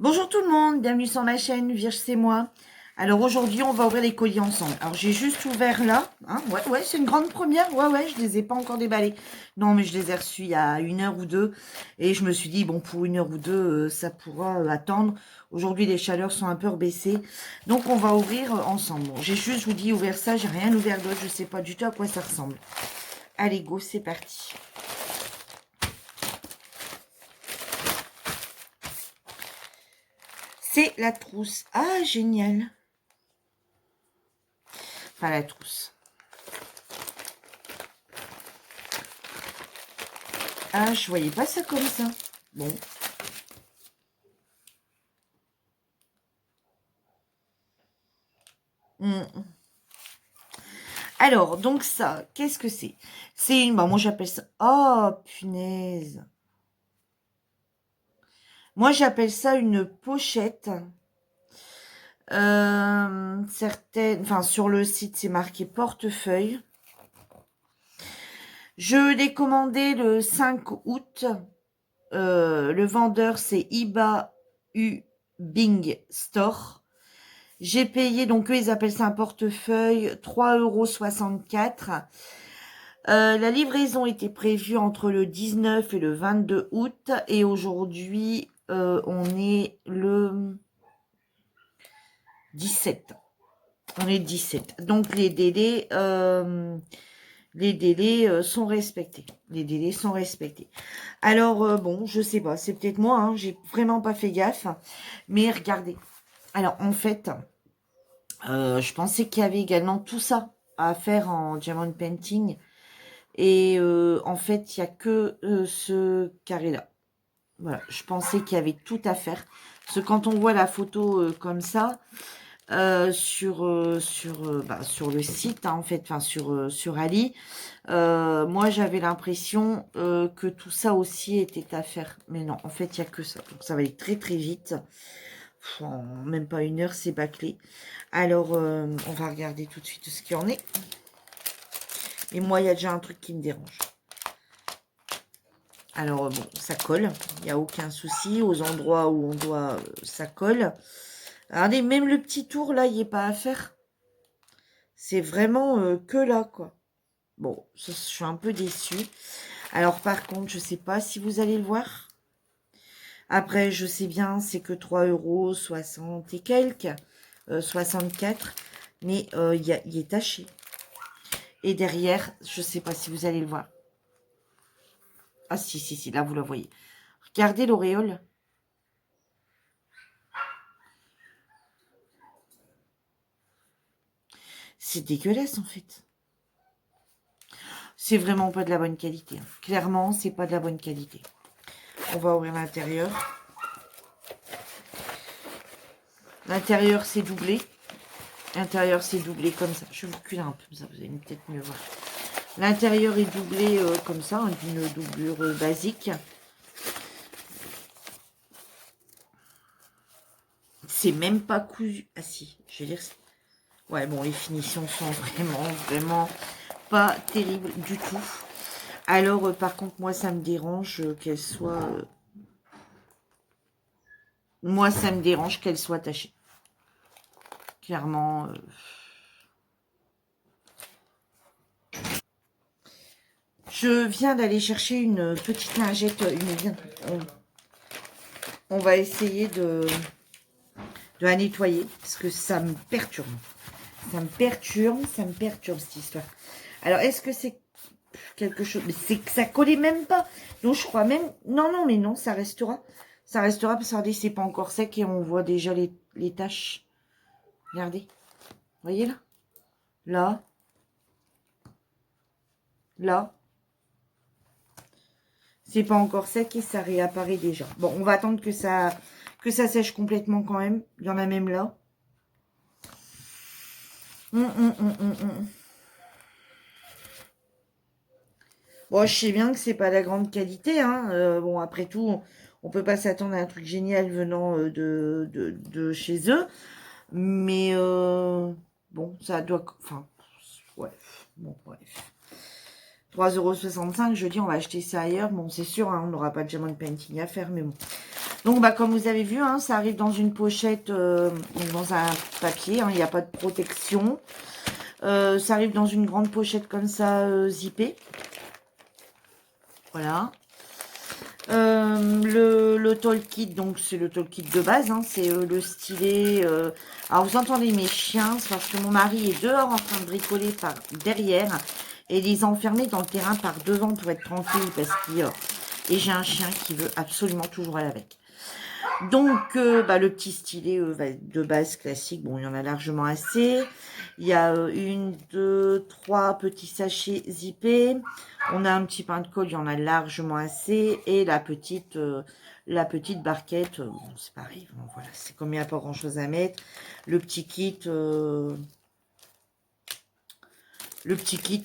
Bonjour tout le monde, bienvenue sur ma chaîne, Virge c'est moi. Alors aujourd'hui on va ouvrir les colis ensemble. Alors j'ai juste ouvert là, hein, ouais c'est une grande première, ouais je les ai pas encore déballés. Non mais je les ai reçus il y a 1 heure ou 2 et je me suis dit bon pour 1 heure ou 2 ça pourra attendre. Aujourd'hui les chaleurs sont un peu rebaissées donc on va ouvrir ensemble. Bon, j'ai juste, je vous dis, ouvert ça, j'ai rien ouvert d'autre, je sais pas du tout à quoi ça ressemble. Allez go, c'est parti. C'est la trousse. Ah, génial. Enfin, la trousse. Ah, je voyais pas ça comme ça. Bon. Alors, donc ça, qu'est-ce que c'est? C'est une... Bon, moi, j'appelle ça... Oh, punaise. Moi, j'appelle ça une pochette. Certaines... Enfin, sur le site, c'est marqué portefeuille. Je l'ai commandé le 5 août. Le vendeur, c'est Iba U Bing Store. J'ai payé, donc eux, ils appellent ça un portefeuille, 3,64 €. La livraison était prévue entre le 19 et le 22 août. Et aujourd'hui, on est le 17. On est 17. Donc, les délais sont respectés. Les délais sont respectés. Alors, bon, je sais pas. C'est peut-être moi. Hein, j'ai vraiment pas fait gaffe. Mais regardez. Alors, en fait... je pensais qu'il y avait également tout ça à faire en diamond painting. Et en fait, il n'y a que ce carré-là. Voilà, je pensais qu'il y avait tout à faire. Parce que quand on voit la photo comme ça, sur le site, hein, en fait, enfin sur Ali, moi j'avais l'impression que tout ça aussi était à faire. Mais non, en fait, il n'y a que ça. Donc ça va aller très très vite. En même pas 1 heure, c'est bâclé. Alors, on va regarder tout de suite ce qu'il y en est. Et moi, il y a déjà un truc qui me dérange. Alors, bon, ça colle. Il n'y a aucun souci. Aux endroits où on doit, ça colle. Regardez, même le petit tour, là, il n'y est pas à faire. C'est vraiment que là, quoi. Bon, je suis un peu déçue. Alors, par contre, je ne sais pas si vous allez le voir. Après, je sais bien, c'est que 3,60 € et quelques. 64. Mais il est taché. Et derrière, je ne sais pas si vous allez le voir. Ah si, là vous la voyez. Regardez l'auréole. C'est dégueulasse en fait. C'est vraiment pas de la bonne qualité. Clairement, c'est pas de la bonne qualité. On va ouvrir l'intérieur. L'intérieur, c'est doublé. L'intérieur, c'est doublé comme ça. Je vais vous reculer un peu, ça vous allez peut-être mieux voir. L'intérieur est doublé comme ça, hein, d'une doublure basique. C'est même pas cousu. Ah si, je veux dire... Ouais, bon, les finitions sont vraiment pas terribles du tout. Alors, par contre, moi, ça me dérange qu'elle soit... moi, ça me dérange qu'elle soit tachée. Clairement... Je viens d'aller chercher une petite lingette. On va essayer de la nettoyer. Parce que ça me perturbe. Ça me perturbe cette histoire. Alors, est-ce que c'est quelque chose... Mais c'est que ça collait même pas. Donc, je crois même... Non, mais non, ça restera. Ça restera parce que, regardez, c'est pas encore sec et on voit déjà les taches. Regardez. Vous voyez là? Là. Là. C'est pas encore sec et ça réapparaît déjà. Bon, on va attendre que ça sèche complètement quand même. Il y en a même là. Bon, je sais bien que c'est pas la grande qualité, hein. Bon, après tout, on peut pas s'attendre à un truc génial venant de chez eux. Mais bon, ça doit... Enfin, ouais. Bon, bref. 3,65 €, je dis, on va acheter ça ailleurs. Bon, c'est sûr, hein, on n'aura pas de diamond painting à faire, mais bon. Donc, bah, comme vous avez vu, hein, ça arrive dans une pochette, donc dans un papier. Hein, il n'y a pas de protection. Ça arrive dans une grande pochette comme ça, zippée. Voilà. Le tool kit, donc c'est le tool kit de base, hein, c'est le stylet. Alors vous entendez mes chiens, c'est parce que mon mari est dehors en train de bricoler par derrière et les enfermer dans le terrain par devant pour être tranquille parce qu'il et j'ai un chien qui veut absolument toujours aller avec. Donc, bah, le petit stylet de base classique, bon, il y en a largement assez. Il y a une, deux, trois petits sachets zippés. On a un petit pain de colle, il y en a largement assez. Et la petite barquette, bon, c'est pareil. Bon, voilà, c'est comme il n'y a pas grand-chose à mettre. Le petit kit,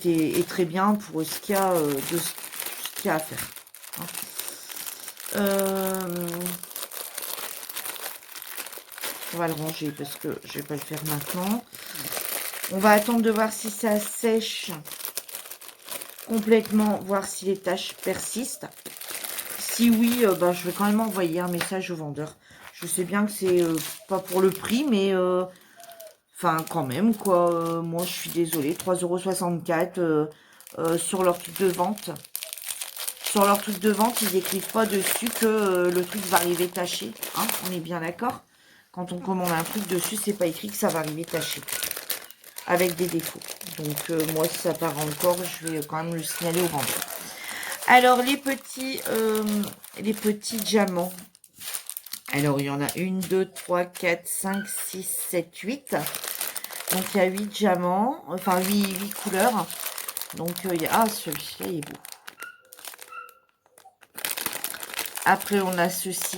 est très bien pour ce qu'il y a, ce qu'il y a à faire. Hein. On va le ranger parce que je vais pas le faire maintenant. On va attendre de voir si ça sèche complètement, voir si les taches persistent. Si oui, bah, je vais quand même envoyer un message au vendeur. Je sais bien que c'est pas pour le prix, mais enfin quand même quoi. Moi je suis désolée, 3,64 € sur leur truc de vente. Sur leur truc de vente, ils écrivent pas dessus que le truc va arriver taché. Hein, on est bien d'accord? Quand on commande un truc dessus, c'est pas écrit que ça va arriver taché. Avec des défauts. Donc moi, si ça part encore, je vais quand même le signaler au vendeur. Alors, les petits diamants. Alors, il y en a 1, 2, 3, 4, 5, 6, 7, 8. Donc, il y a 8 diamants. Enfin, 8 couleurs. Donc, il y a... Ah, celui-là, il est beau. Après, on a ceci.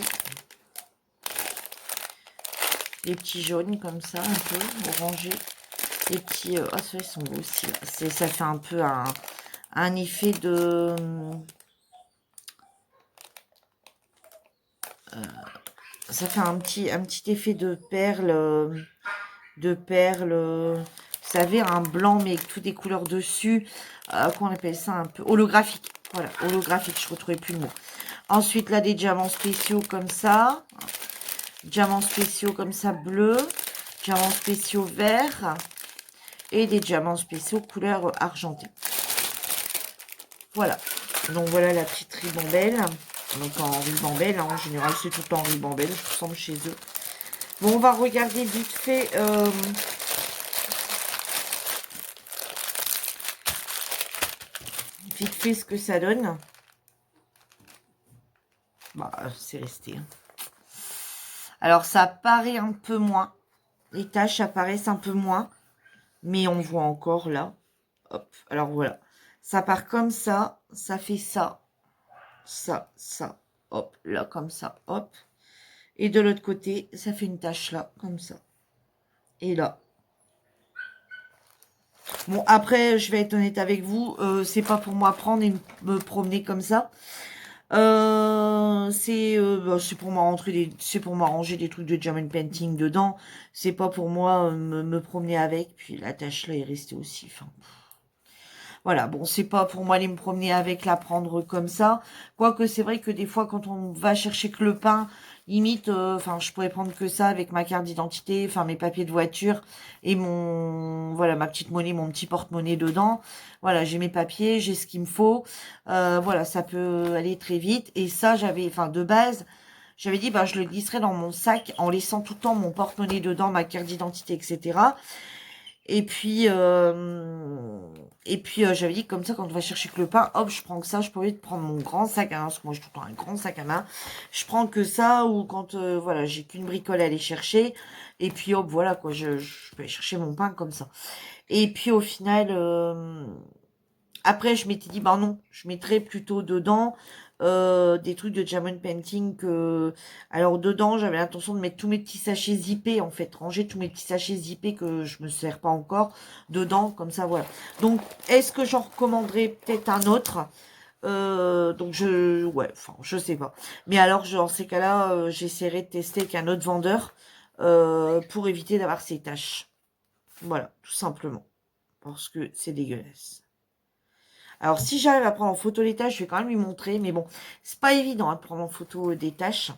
Les petits jaunes, comme ça, un peu orangés. Les petits... Ah, ceux-là, ils sont beaux aussi. Ça fait un peu un effet de... ça fait un petit effet de perles. Vous savez, un blanc, mais avec toutes des couleurs dessus. Qu'on appelle ça un peu holographique. Voilà, holographique, je ne retrouvais plus le mot. Ensuite, là, des diamants spéciaux comme ça. Diamants spéciaux comme ça, bleu. Diamants spéciaux verts. Et des diamants spéciaux couleur argentée. Voilà. Donc, voilà la petite ribambelle. Donc, en ribambelle, hein, en général, c'est tout en ribambelle. Je ressemble chez eux. Bon, on va regarder vite fait... vite fait ce que ça donne. Bah, c'est resté. Hein. Alors, ça paraît un peu moins. Les taches apparaissent un peu moins. Mais on voit encore là. Hop. Alors, voilà. Ça part comme ça. Ça fait ça. Ça, ça. Hop. Là, comme ça. Hop. Et de l'autre côté, ça fait une tache là. Comme ça. Et là. Bon, après, je vais être honnête avec vous. C'est pas pour moi prendre et me promener comme ça. C'est pour c'est pour m'arranger des trucs de German painting dedans. C'est pas pour moi me promener avec. Puis la tâche là est restée aussi. Enfin, voilà, bon, c'est pas pour moi aller me promener avec, la prendre comme ça. Quoique c'est vrai que des fois, quand on va chercher que le pain, limite, enfin, je pourrais prendre que ça avec ma carte d'identité, enfin, mes papiers de voiture et voilà, ma petite monnaie, mon petit porte-monnaie dedans. Voilà, j'ai mes papiers, j'ai ce qu'il me faut. Voilà, ça peut aller très vite. Et ça, enfin, de base, j'avais dit, bah, je le glisserais dans mon sac en laissant tout le temps mon porte-monnaie dedans, ma carte d'identité, etc. Et puis, j'avais dit comme ça, quand on va chercher que le pain, hop, je prends que ça. Je peux de prendre mon grand sac à main, parce que moi, j'ai tout le temps un grand sac à main. Je prends que ça, ou quand, voilà, j'ai qu'une bricole à aller chercher. Et puis, hop, voilà, quoi, je peux aller chercher mon pain comme ça. Et puis, au final, après, je m'étais dit, bah non, je mettrais plutôt dedans des trucs de German painting que... Alors, dedans, j'avais l'intention de mettre tous mes petits sachets zippés, en fait, ranger tous mes petits sachets zippés que je me sers pas encore dedans, comme ça, voilà. Donc, est-ce que j'en recommanderais peut-être un autre donc, ouais, enfin, je sais pas. Mais alors, dans ces cas-là, j'essaierai de tester avec un autre vendeur pour éviter d'avoir ces taches. Voilà, tout simplement. Parce que c'est dégueulasse. Alors, si j'arrive à prendre en photo les tâches, je vais quand même lui montrer. Mais bon, c'est pas évident de prendre en photo des tâches.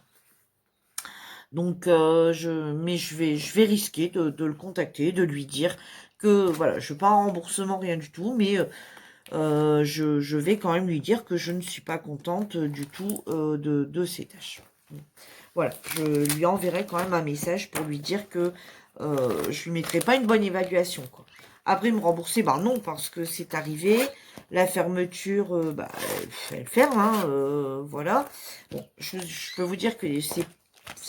Donc, mais je vais risquer de le contacter, de lui dire que voilà, je veux pas un remboursement, rien du tout, mais je vais quand même lui dire que je ne suis pas contente du tout de ces tâches. Voilà, je lui enverrai quand même un message pour lui dire que je lui mettrai pas une bonne évaluation, quoi. Après, me rembourser, bah non, parce que c'est arrivé. La fermeture, bah, elle ferme, hein, voilà. Bon, je peux vous dire que c'est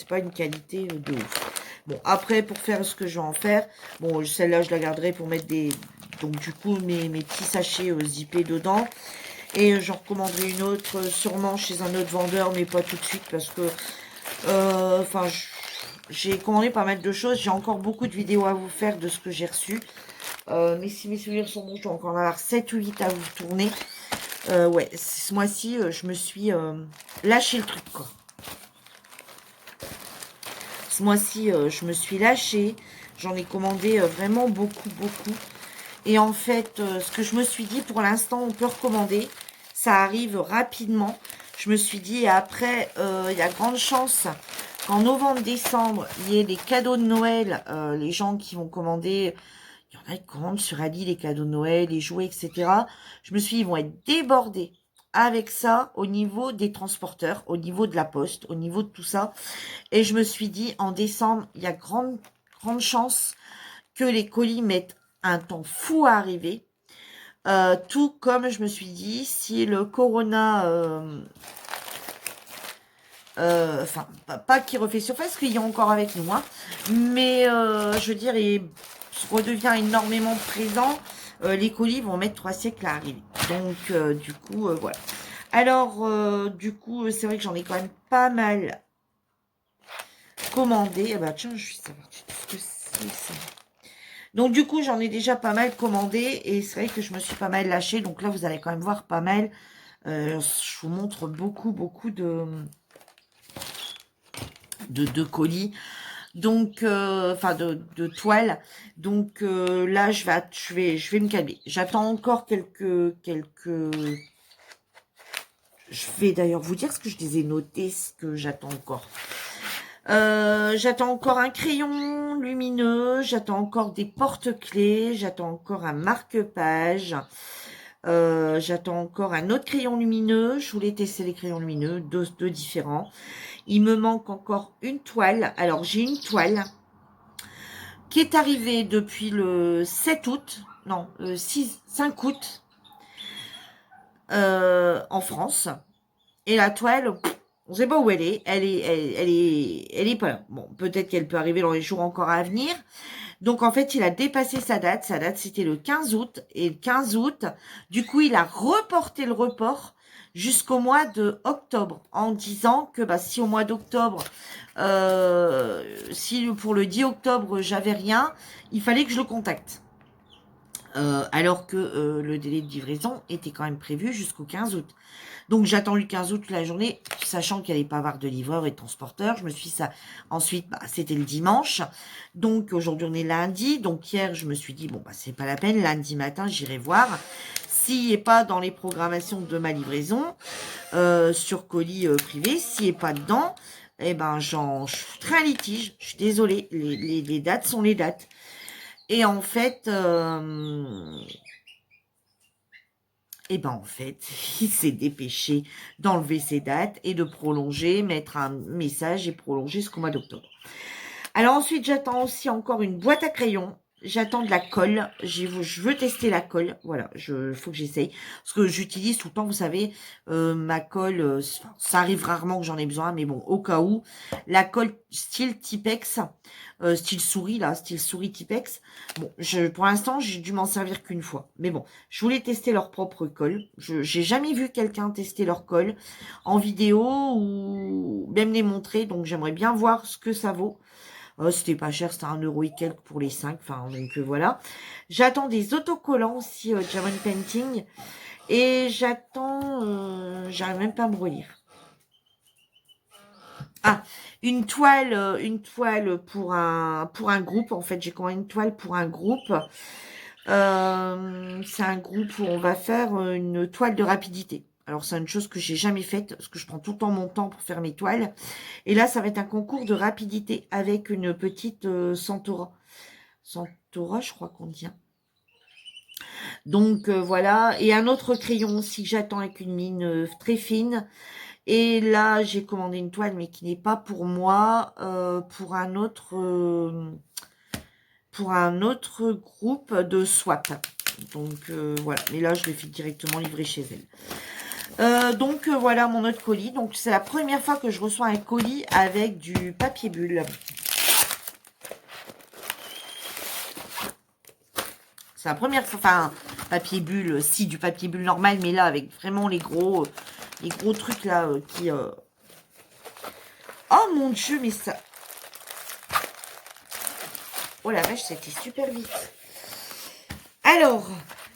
pas une qualité de ouf. Bon, après, pour faire ce que je vais en faire, bon, celle-là, je la garderai pour mettre donc du coup, mes petits sachets zippés dedans. Et j'en recommanderai une autre, sûrement chez un autre vendeur, mais pas tout de suite, parce que enfin, j'ai commandé pas mal de choses. J'ai encore beaucoup de vidéos à vous faire de ce que j'ai reçu. Mais si mes souvenirs sont bons, je dois encore en avoir 7 ou 8 à vous tourner. Ouais, ce mois-ci, je me suis lâché le truc, quoi. Ce mois-ci, je me suis lâchée. J'en ai commandé vraiment beaucoup, beaucoup. Et en fait, ce que je me suis dit, pour l'instant, on peut recommander. Ça arrive rapidement. Je me suis dit, après, il y a grande chance qu'en novembre-décembre, il y ait les cadeaux de Noël. Les gens qui vont commander, il y en a qui commandent sur Ali les cadeaux de Noël, les jouets, etc. Je me suis dit, ils vont être débordés avec ça au niveau des transporteurs, au niveau de la poste, au niveau de tout ça. Et je me suis dit, en décembre, il y a grande chance que les colis mettent un temps fou à arriver. Tout comme je me suis dit, si le corona, enfin, pas qu'il refait surface, qu'il y est encore avec nous, hein, mais je veux dire, il redevient énormément présent, les colis vont mettre 3 siècles à arriver. Donc, du coup, voilà. Alors, du coup, c'est vrai que j'en ai quand même pas mal commandé. Ah bah tiens, je vais savoir ce que c'est ça. Donc du coup, j'en ai déjà pas mal commandé et c'est vrai que je me suis pas mal lâchée. Donc là, vous allez quand même voir pas mal. Je vous montre beaucoup, beaucoup de colis. Donc, enfin de toiles. Donc là, je vais me calmer. J'attends encore Je vais d'ailleurs vous dire ce que je les ai notés, ce que j'attends encore. J'attends encore un crayon lumineux, j'attends encore des porte-clés, j'attends encore un marque-page, j'attends encore un autre crayon lumineux. Je voulais tester les crayons lumineux, deux différents. Il me manque encore une toile. Alors, j'ai une toile qui est arrivée depuis le 7 août, non, 5 août, en France. Et la toile, on ne sait pas où elle est. Elle est pas là. Bon, peut-être qu'elle peut arriver dans les jours encore à venir. Donc, en fait, il a dépassé sa date. Sa date, c'était le 15 août. Et le 15 août, du coup, il a reporté le report jusqu'au mois de octobre, en disant que bah, si au mois d'octobre, si pour le 10 octobre, j'avais rien, il fallait que je le contacte. Alors que le délai de livraison était quand même prévu jusqu'au 15 août. Donc j'attends le 15 août la journée, sachant qu'il n'allait pas avoir de livreur et de transporteur. Je me suis dit ça. Ensuite, bah, c'était le dimanche. Donc aujourd'hui on est lundi. Donc hier, je me suis dit, bon, bah, c'est pas la peine. Lundi matin, j'irai voir. S'il n'est pas dans les programmations de ma livraison, sur colis privé, s'il n'est pas dedans, eh ben je ferai un litige. Je suis désolée, les dates sont les dates. Et en fait, il s'est dépêché d'enlever ses dates et de prolonger, mettre un message et prolonger jusqu'au mois d'octobre. Alors ensuite, j'attends aussi encore une boîte à crayons. J'attends de la colle. Je veux tester la colle. Voilà, faut que j'essaye. Parce que j'utilise tout le temps, vous savez, ma colle, ça arrive rarement que j'en ai besoin, mais bon, au cas où, la colle style Tipex, style souris, là, style souris Tipex. Bon, pour l'instant, j'ai dû m'en servir qu'une fois. Mais bon, je voulais tester leur propre colle. J'ai jamais vu quelqu'un tester leur colle en vidéo ou même les montrer, donc j'aimerais bien voir ce que ça vaut. C'était pas cher, c'était 1 € et quelques pour les 5. Enfin, donc voilà. J'attends des autocollants aussi, German Painting. Et j'attends... j'arrive même pas à me relire. Ah, une toile pour un groupe. En fait, j'ai commandé une toile pour un groupe. C'est un groupe où on va faire une toile de rapidité. Alors, c'est une chose que j'ai jamais faite, parce que je prends tout le temps mon temps pour faire mes toiles. Et là, ça va être un concours de rapidité avec une petite Centaura. Centaura, je crois qu'on dit. Donc, voilà. Et un autre crayon aussi que j'attends avec une mine très fine. Et là, j'ai commandé une toile, mais qui n'est pas pour moi, pour un autre groupe de swap. Donc, voilà. Mais là, je l'ai fait directement livrer chez elle. Donc, voilà mon autre colis. Donc, c'est la première fois que je reçois un colis avec du papier bulle. C'est la première fois, enfin, papier bulle, si, du papier bulle normal, mais là, avec vraiment les gros trucs, là, qui... Oh, mon Dieu, mais ça... Oh, la vache, c'était super vite. Alors,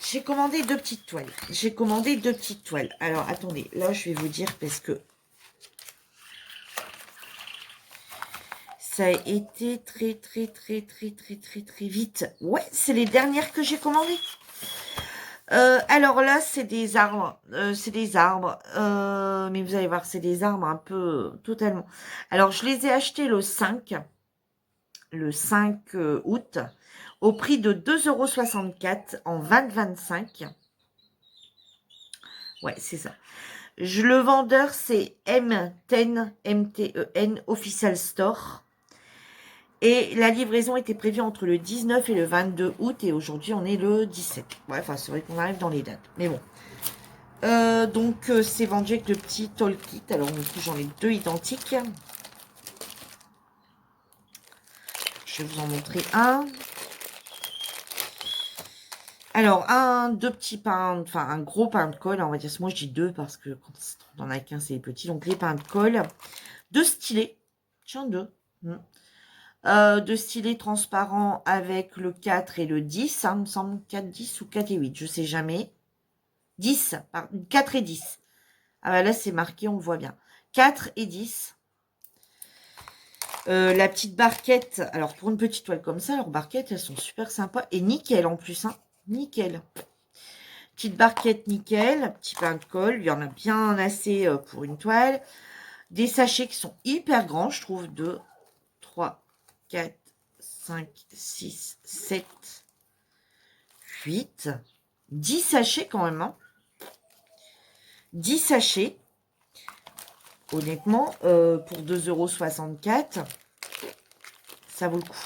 j'ai commandé deux petites toiles. Alors, attendez, là, je vais vous dire, parce que... ça a été très vite. Ouais, c'est les dernières que j'ai commandées. Alors là, c'est des arbres. Mais vous allez voir, c'est des arbres un peu totalement. Alors, je les ai achetés le 5 août, au prix de 2,64 € en 20-25. Ouais, c'est ça. Le vendeur, c'est M10, MTEN Official Store. Et la livraison était prévue entre le 19 et le 22 août. Et aujourd'hui, on est le 17. Ouais, enfin, c'est vrai qu'on arrive dans les dates. Mais bon. Donc, c'est vendu avec le petit Toll Kit. Alors, du coup, j'en ai deux identiques. Je vais vous en montrer un. Alors, deux petits pains, enfin, un gros pain de colle. On va dire, moi, je dis deux parce que quand on en a qu'un, c'est les petits. Donc, les pains de colle. Deux stylés. Tiens, deux. De stylet transparent avec le 4 et le 10, il me semble 4, 10 ou 4 et 8, je sais jamais. 10, 4 et 10. Ah bah là c'est marqué, on le voit bien. 4 et 10. La petite barquette, alors pour une petite toile comme ça, leurs barquettes elles sont super sympas et nickel en plus, hein. Nickel. Petite barquette nickel, petit pain de colle, il y en a bien assez pour une toile. Des sachets qui sont hyper grands, je trouve, 2, 3, 4, 5, 6, 7, 8, 10 sachets quand même. Hein. 10 sachets. Honnêtement, pour 2,64 €, ça vaut le coup.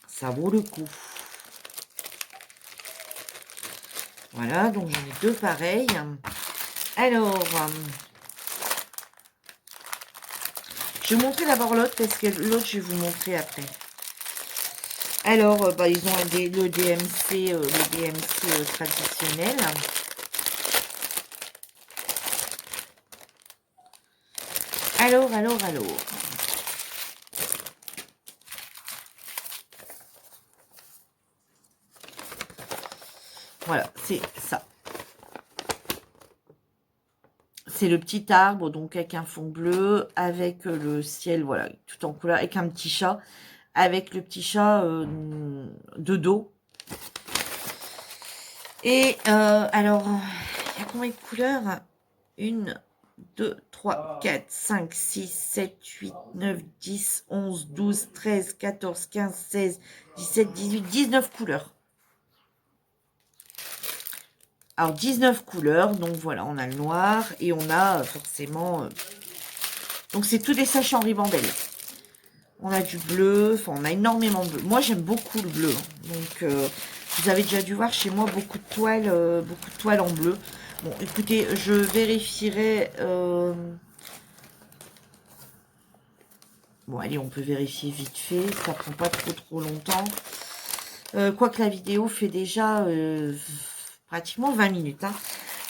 Ça vaut le coup. Voilà, donc j'en ai deux pareils. Alors, je vais vous montrer d'abord l'autre parce que l'autre, je vais vous montrer après. Alors, ils ont le DMC, traditionnel. Alors. Voilà, c'est ça. C'est le petit arbre, donc avec un fond bleu, avec le ciel, voilà, tout en couleur, avec un petit chat, avec le petit chat de dos. Et alors, il y a combien de couleurs? 1, 2, 3, 4, 5, 6, 7, 8, 9, 10, 11, 12, 13, 14, 15, 16, 17, 18, 19 couleurs. Alors, 19 couleurs, donc voilà, on a le noir et on a forcément... donc, c'est tous des sachets en ribambelle. On a du bleu, enfin, on a énormément de bleu. Moi, j'aime beaucoup le bleu. Hein. Donc, vous avez déjà dû voir chez moi beaucoup de toiles en bleu. Bon, écoutez, je vérifierai... Bon, allez, on peut vérifier vite fait. Ça prend pas trop longtemps. Quoique la vidéo fait déjà pratiquement 20 minutes. Hein.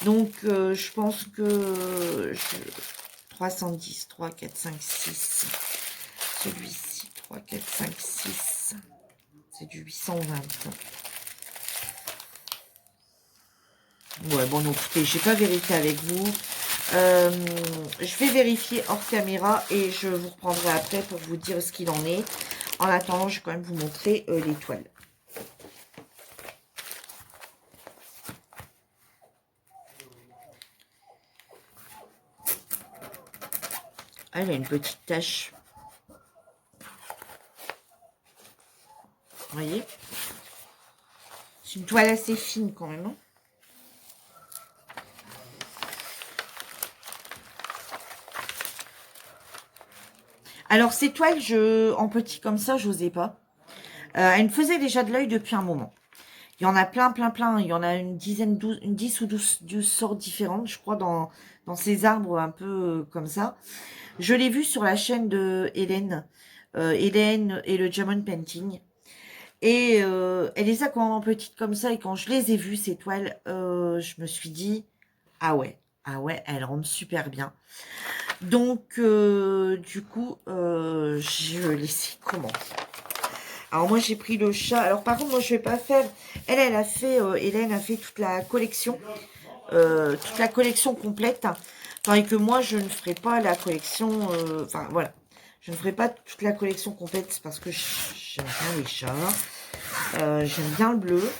Donc, je pense que 310, 3, 4, 5, 6. Celui-ci, 3, 4, 5, 6. C'est du 820. Ouais, bon, donc, écoutez, j'ai pas vérifié avec vous. Je vais vérifier hors caméra et je vous reprendrai après pour vous dire ce qu'il en est. En attendant, je vais quand même vous montrer les toiles. Ah, elle a une petite tache. Vous voyez? C'est une toile assez fine quand même. Hein. Alors, ces toiles, en petit comme ça, j'osais pas. Elle me faisait déjà de l'œil depuis un moment. Il y en a plein, plein, plein. Il y en a une dizaine, 12, une 10 ou 12 sortes différentes, je crois, dans ces arbres un peu comme ça. Je l'ai vu sur la chaîne de Hélène. Hélène et le Diamond Painting. Et elle les a quand même petites comme ça. Et quand je les ai vues, ces toiles, je me suis dit, ah ouais, elles rendent super bien. Donc, du coup, je les ai commandées. Alors moi j'ai pris le chat. Alors par contre moi je vais pas faire. Elle a fait. Hélène a fait toute la collection complète. Tandis que moi je ne ferai pas la collection. Enfin voilà, je ne ferai pas toute la collection complète parce que j'aime bien les chats. J'aime bien le bleu.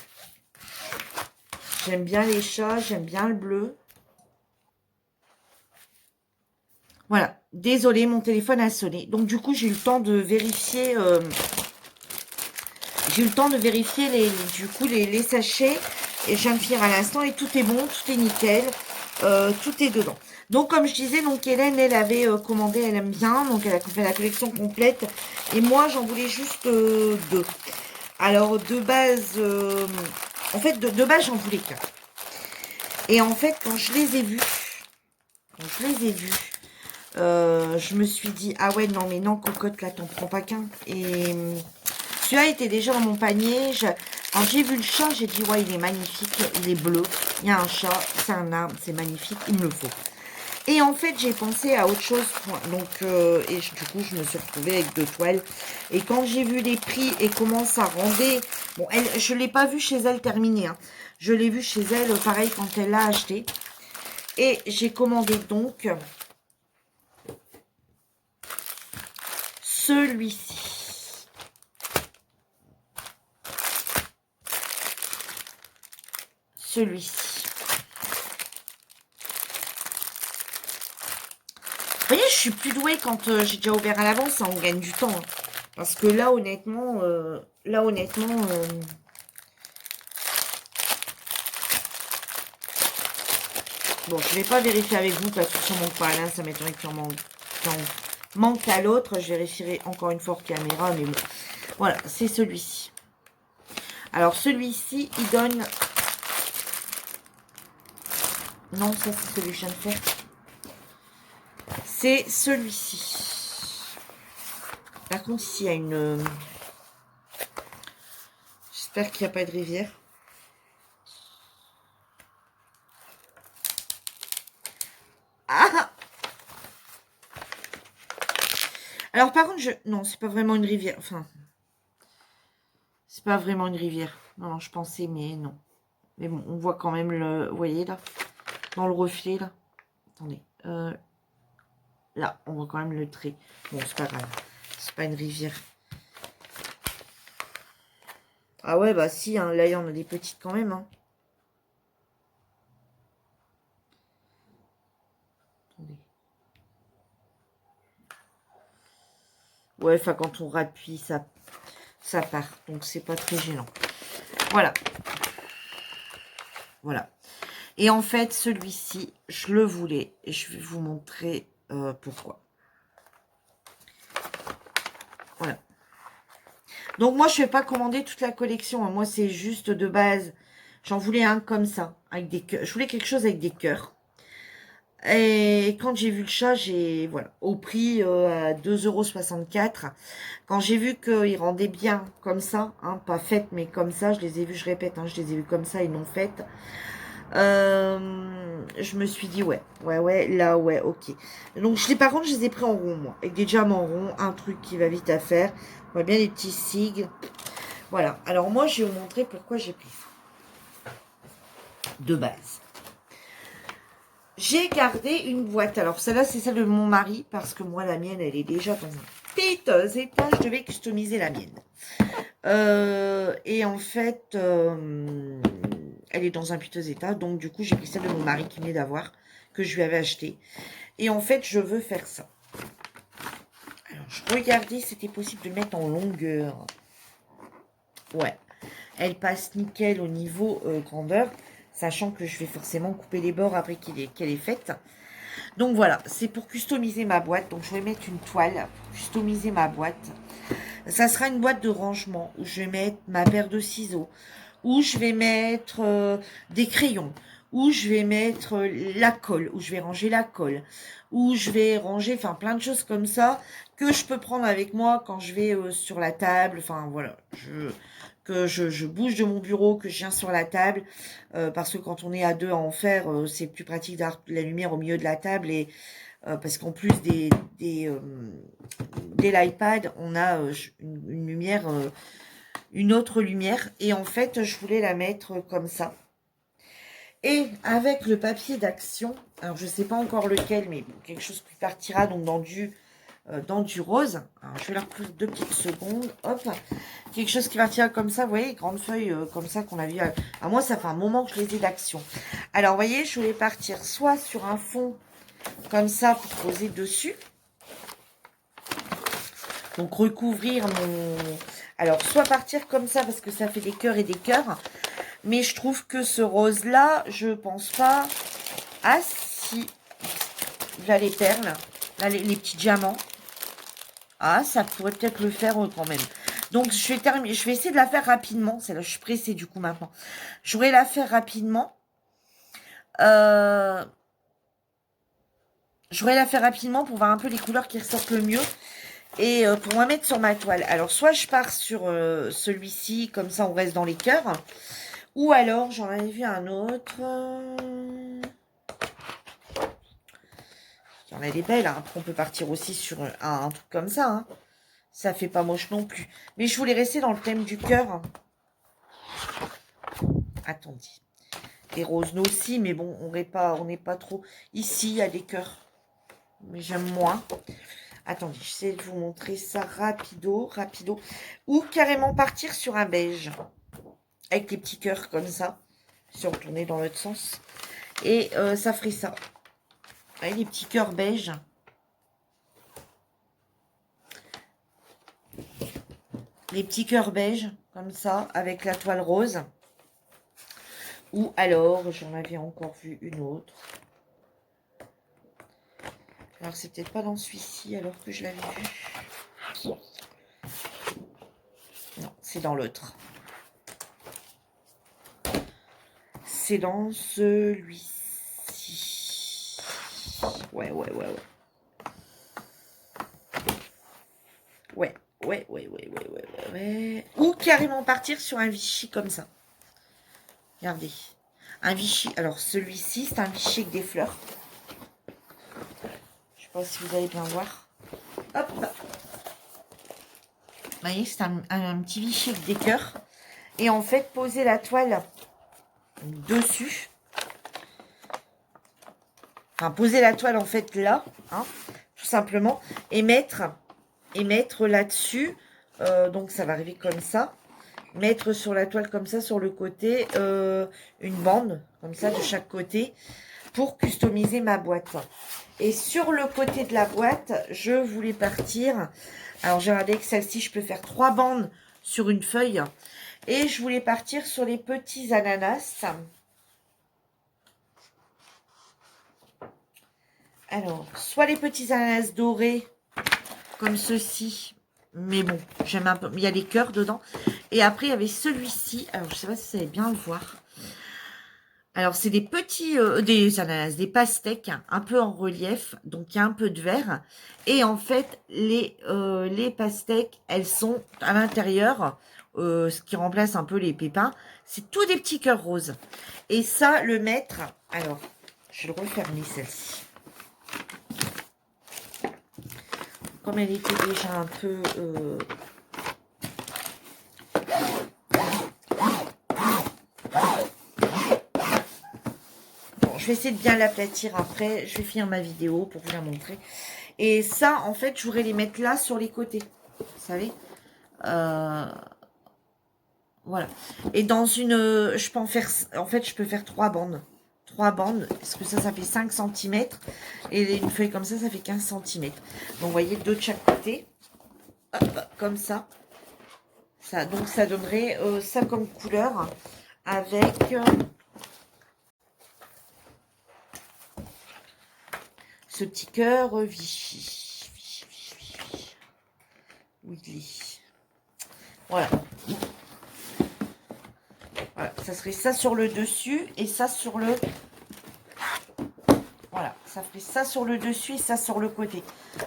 J'aime bien les chats. J'aime bien le bleu. Voilà. Désolée, mon téléphone a sonné. Donc du coup j'ai eu le temps de vérifier. J'ai eu le temps de vérifier les sachets. Et je viens de finir à l'instant et tout est bon, tout est nickel. Tout est dedans. Donc comme je disais, donc Hélène, elle avait commandé, elle aime bien. Donc elle a fait la collection complète. Et moi, j'en voulais juste 2. Alors de base, en fait, de base, j'en voulais qu'un. Et en fait, quand je les ai vus, je me suis dit, ah ouais, non, mais non, cocotte, là, t'en prends pas qu'un. Et celui-là était déjà dans mon panier. Quand j'ai vu le chat, j'ai dit, ouais, il est magnifique, il est bleu. Il y a un chat, c'est un arbre, c'est magnifique, il me le faut. Et en fait, j'ai pensé à autre chose. Donc, du coup, je me suis retrouvée avec 2 toiles. Et quand j'ai vu les prix et comment ça rendait... Bon, je ne l'ai pas vu chez elle terminé. Hein. Je l'ai vu chez elle, pareil, quand elle l'a acheté. Et j'ai commandé donc celui-ci. Celui-ci. Vous voyez, je suis plus douée quand j'ai déjà ouvert à l'avance, ça on gagne du temps. Hein. Parce que là, honnêtement, bon, je vais pas vérifier avec vous parce que ça manque pas l'un, ça m'étonnerait qu'il en manque à l'autre. Je vérifierai encore une fois en caméra, mais bon. Voilà, c'est celui-ci. Alors, celui-ci, il donne... Non, ça, c'est celui que je viens de faire. C'est celui-ci. Par contre, ici, il y a une... J'espère qu'il n'y a pas de rivière. Ah! Alors, par contre, non, c'est pas vraiment une rivière. Enfin, c'est pas vraiment une rivière. Non, je pensais, mais non. Mais bon, on voit quand même le... Vous voyez, là? Dans le reflet, là. Attendez. Là, on voit quand même le trait. Bon, c'est pas grave. C'est pas une rivière. Ah ouais, bah si, hein, là, il y en a des petites quand même. Hein. Attendez. Ouais, enfin, quand on rappuie, ça part. Donc, c'est pas très gênant. Voilà. Voilà. Et en fait, celui-ci, je le voulais. Et je vais vous montrer pourquoi. Voilà. Donc, moi, je ne vais pas commander toute la collection. Hein. Moi, c'est juste de base. J'en voulais un comme ça. Avec des cœurs. Je voulais quelque chose avec des cœurs. Et quand j'ai vu le chat, voilà, au prix à 2,64 €. Quand j'ai vu qu'il rendait bien comme ça, hein, pas faites, mais comme ça, je les ai vus, je répète, hein, je les ai vus comme ça et non faites. Je me suis dit, ouais, là, ouais, ok. Donc, par contre, je les ai pris en rond, moi. Avec des diamants ronds, un truc qui va vite à faire. On voit bien les petits sigles. Voilà. Alors, moi, je vais vous montrer pourquoi j'ai pris ça. De base. J'ai gardé une boîte. Alors, celle-là, c'est celle de mon mari. Parce que moi, la mienne, elle est déjà dans un petit état. Je devais customiser la mienne. Et en fait, elle est dans un piteux état. Donc, du coup, j'ai pris celle de mon mari qui venait d'avoir. Que je lui avais acheté. Et en fait, je veux faire ça. je regardais, c'était possible de mettre en longueur. Ouais. Elle passe nickel au niveau grandeur, sachant que je vais forcément couper les bords après qu'elle est faite. Donc voilà, c'est pour customiser ma boîte. Donc je vais mettre une toile pour customiser ma boîte. Ça sera une boîte de rangement où je vais mettre ma paire de ciseaux, où je vais mettre des crayons, où je vais mettre la colle, où je vais ranger la colle, où je vais ranger, enfin plein de choses comme ça que je peux prendre avec moi quand je vais sur la table. Enfin voilà, je bouge de mon bureau, que je viens sur la table, parce que quand on est à deux à en faire, c'est plus pratique d'avoir la lumière au milieu de la table et parce qu'en plus dès l'iPad, on a une lumière, une autre lumière. Et en fait, je voulais la mettre comme ça. Et avec le papier d'action, alors je ne sais pas encore lequel, mais quelque chose qui partira donc dans du rose. Alors, je vais leur prendre 2 petites secondes. Hop. Quelque chose qui partira comme ça, vous voyez, grandes feuilles comme ça qu'on a vu. À moi, ça fait un moment que je les ai d'action. Alors, vous voyez, je voulais partir soit sur un fond comme ça pour poser dessus. Donc recouvrir mon... Alors soit partir comme ça parce que ça fait des cœurs et des cœurs. Mais je trouve que ce rose là, je pense pas... Ah si, là les perles, là les petits diamants. Ah, ça pourrait peut-être le faire quand même. Donc je vais essayer de la faire rapidement. C'est là, je suis pressée du coup maintenant. Je voudrais la faire rapidement. Je voudrais la faire rapidement pour voir un peu les couleurs qui ressortent le mieux. Et pour moi mettre sur ma toile. Alors, soit je pars sur celui-ci, comme ça on reste dans les cœurs. Ou alors, j'en avais vu un autre. Il y en a des belles. Hein. Après, on peut partir aussi sur un truc comme ça. Hein. Ça fait pas moche non plus. Mais je voulais rester dans le thème du cœur. Attendez. Les roses, nous aussi, mais bon, on n'est pas trop... Ici, il y a des cœurs. Mais j'aime moins. Attendez, j'essaie de vous montrer ça rapido. Ou carrément partir sur un beige. Avec les petits cœurs comme ça. Si on retournait dans l'autre sens. Et ça ferait ça. Avec les petits cœurs beige. Les petits cœurs beige, comme ça, avec la toile rose. Ou alors, j'en avais encore vu une autre. Alors, c'est peut-être pas dans celui-ci, alors que je l'avais vu. Non, c'est dans l'autre. C'est dans celui-ci. Ouais. Ouais. Ou carrément partir sur un Vichy comme ça. Regardez. Un Vichy. Alors, celui-ci, c'est un Vichy avec des fleurs. Je sais pas si vous allez bien voir. Hop. Vous voyez, c'est un petit Vichy avec des cœurs. Et en fait, poser la toile dessus. Enfin, poser la toile, en fait, là. Hein, tout simplement. Et mettre là-dessus. Donc, ça va arriver comme ça. Mettre sur la toile comme ça, sur le côté, une bande, comme ça, de chaque côté, pour customiser ma boîte. Et sur le côté de la boîte, je voulais partir... Alors, j'ai regardé que celle-ci, je peux faire 3 bandes sur une feuille. Et je voulais partir sur les petits ananas. Alors, soit les petits ananas dorés, comme ceci. Mais bon, j'aime un peu. Il y a des cœurs dedans. Et après, il y avait celui-ci. Alors, je ne sais pas si vous allez bien le voir. Alors, c'est des petits, des ananas, des pastèques, hein, un peu en relief. Donc, il y a un peu de vert. Et en fait, les pastèques, elles sont à l'intérieur, ce qui remplace un peu les pépins. C'est tous des petits cœurs roses. Et ça, le mettre... Alors, je vais le refermer, celle-ci. Comme elle était déjà un peu... Je vais essayer de bien l'aplatir après. Je vais finir ma vidéo pour vous la montrer. Et ça, en fait, je voudrais les mettre là sur les côtés. Vous savez voilà. Et dans une... Je peux en faire... En fait, je peux faire 3 bandes. 3 bandes. Parce que ça fait 5 cm. Et une feuille comme ça fait 15 cm. Donc, vous voyez, 2 de chaque côté. Hop, comme ça. Donc, ça donnerait ça comme couleur. Avec ce petit cœur Vichy. Wiggly. Voilà. Voilà, ça serait ça sur le dessus et ça sur le... Voilà, ça ferait ça sur le dessus et ça sur le côté.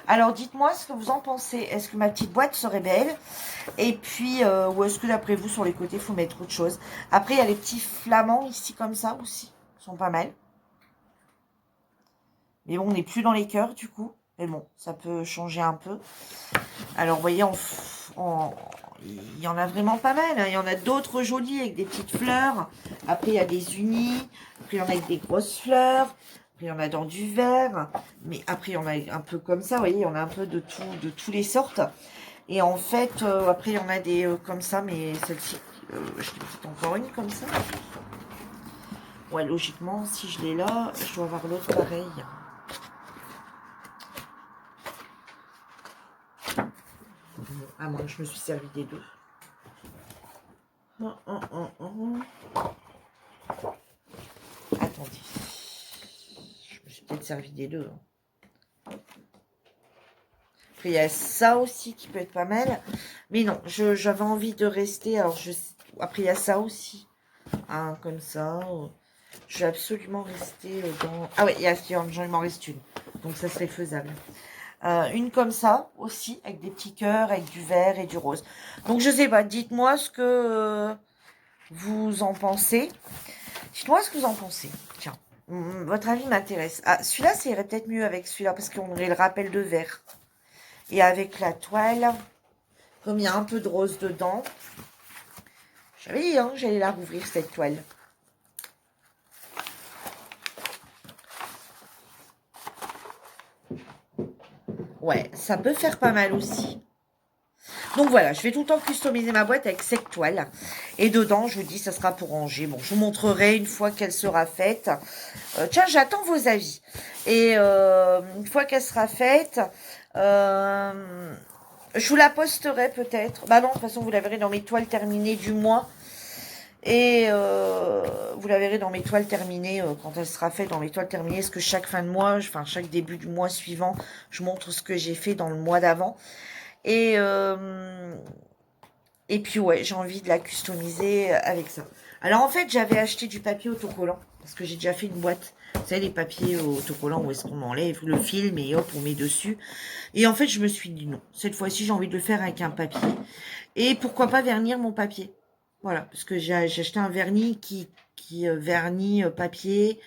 Alors, dites-moi ce que vous en pensez. Est-ce que ma petite boîte serait belle? Et puis, ou est-ce que d'après vous, sur les côtés, il faut mettre autre chose? Après, il y a les petits flamants ici comme ça aussi. Ils sont pas mal. Mais bon, on n'est plus dans les cœurs du coup. Mais bon, ça peut changer un peu. Alors, vous voyez, il y en a vraiment pas mal. Hein. Il y en a d'autres jolis avec des petites fleurs. Après, il y a des unis. Après, il y en a avec des grosses fleurs. Après, il y en a dans du vert. Mais après, il y en a un peu comme ça. Vous voyez, il y en a un peu de tout, de toutes les sortes. Et en fait, après, il y en a des comme ça. Mais celle-ci, je l'ai peut-être encore une comme ça. Ouais, logiquement, si je l'ai là, je dois avoir l'autre pareil. À moins que je me suis servi des deux. Attendez. Je me suis peut-être servi des deux. Après, il y a ça aussi qui peut être pas mal. Mais non, j'avais envie de rester. Alors, après, il y a ça aussi. Hein, comme ça. Je vais absolument rester dans... Ah ouais, il m'en reste une. Donc, ça serait faisable. Une comme ça aussi, avec des petits cœurs, avec du vert et du rose. Donc, je sais pas. Dites-moi ce que vous en pensez. Dites-moi ce que vous en pensez. Tiens, votre avis m'intéresse. Ah, celui-là, ça irait peut-être mieux avec celui-là, parce qu'on aurait le rappel de vert. Et avec la toile, comme il y a un peu de rose dedans, j'avais dit, hein, j'allais la rouvrir, cette toile. Ouais, ça peut faire pas mal aussi. Donc voilà, je vais tout le temps customiser ma boîte avec cette toile. Et dedans, je vous dis, ça sera pour ranger. Bon, je vous montrerai une fois qu'elle sera faite. Tiens, j'attends vos avis. Et une fois qu'elle sera faite, je vous la posterai peut-être. Bah non, de toute façon, vous la verrez dans mes toiles terminées du mois. Et vous la verrez dans mes toiles terminées, quand elle sera faite dans mes toiles terminées, parce que chaque fin de mois, enfin chaque début du mois suivant, je montre ce que j'ai fait dans le mois d'avant. Et puis ouais, j'ai envie de la customiser avec ça. Alors en fait, j'avais acheté du papier autocollant, parce que j'ai déjà fait une boîte. Vous savez, les papiers autocollants où est-ce qu'on enlève le film et hop, on met dessus. Et en fait, je me suis dit non. Cette fois-ci, j'ai envie de le faire avec un papier. Et pourquoi pas vernir mon papier. Voilà, parce que j'ai acheté un vernis qui vernit papier,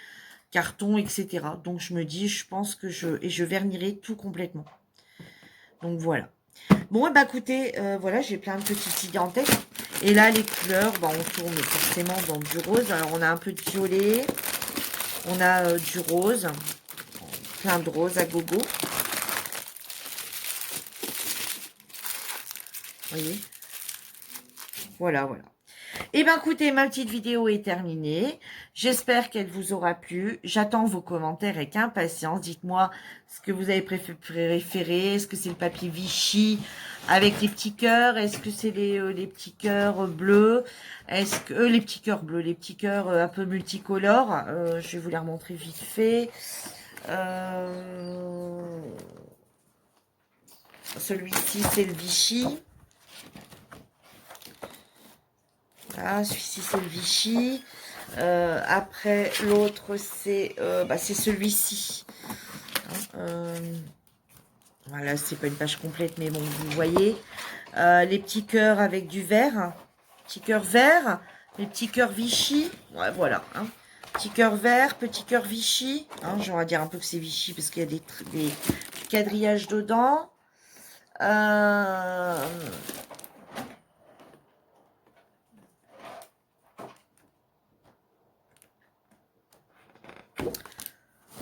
carton, etc. Donc je me dis, je pense que je vernirai tout complètement. Donc voilà. Bon, bah écoutez, voilà, j'ai plein de petites idées en tête. Et là, les couleurs, bah, on tourne forcément dans du rose. Alors, on a un peu de violet. On a du rose. Plein de rose à gogo. Vous voyez? Voilà, voilà. Et bien, écoutez, ma petite vidéo est terminée. J'espère qu'elle vous aura plu. J'attends vos commentaires avec impatience. Dites-moi ce que vous avez préféré. Est-ce que c'est le papier Vichy avec les petits cœurs? Est-ce que c'est les petits cœurs bleus? Est-ce que les petits cœurs bleus, les petits cœurs un peu multicolores? Je vais vous les remontrer vite fait. Celui-ci, c'est le Vichy. Voilà, celui-ci, c'est le Vichy. Après, l'autre, c'est celui-ci. Voilà, c'est pas une page complète, mais bon, vous voyez. Les petits cœurs avec du vert. Petit cœur vert. Les petits cœurs Vichy. Ouais, voilà. Hein. Petit cœur vert, petit cœur Vichy. Hein, j'aurais dire un peu que c'est Vichy parce qu'il y a des quadrillages dedans.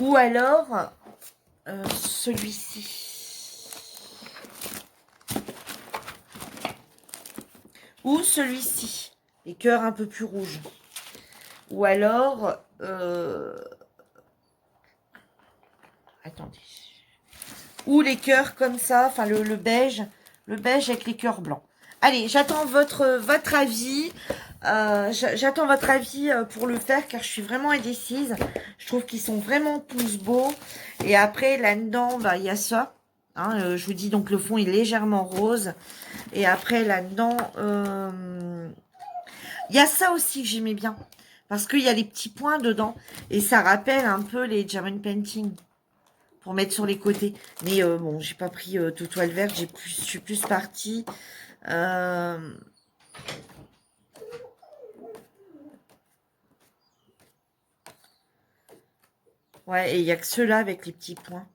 Ou alors, celui-ci. Ou celui-ci. Les cœurs un peu plus rouges. Ou alors, attendez. Ou les cœurs comme ça, enfin le beige avec les cœurs blancs. Allez, j'attends votre avis. J'attends votre avis pour le faire car je suis vraiment indécise. Je trouve qu'ils sont vraiment tous beaux. Et après, là-dedans, bah, il y a ça. Hein, je vous dis, donc le fond est légèrement rose. Et après, là-dedans, il y a ça aussi que j'aimais bien. Parce qu'il y a les petits points dedans. Et ça rappelle un peu les German Painting. Pour mettre sur les côtés. Mais bon, j'ai pas pris de toile verte. Je suis plus partie. Ouais, et il n'y a que ceux-là avec les petits points.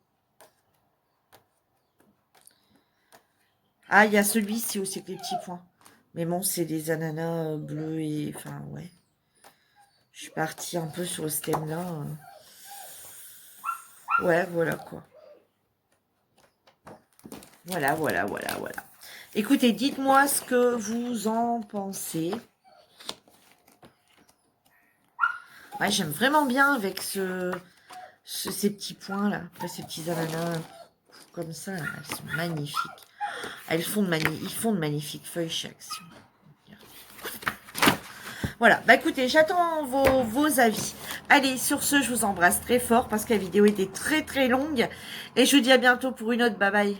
Ah, il y a celui-ci aussi avec les petits points. Mais bon, c'est des ananas bleus et... Enfin, ouais. Je suis partie un peu sur ce thème-là. Ouais, voilà quoi. Voilà. Écoutez, dites-moi ce que vous en pensez. Ouais, j'aime vraiment bien avec ces petits points là. Après, ces petits ananas comme ça, là, elles sont magnifiques. Ils font de magnifiques feuilles chez Action. Voilà, bah écoutez, j'attends vos avis. Allez, sur ce, je vous embrasse très fort parce que la vidéo était très très longue. Et je vous dis à bientôt pour une autre. Bye bye.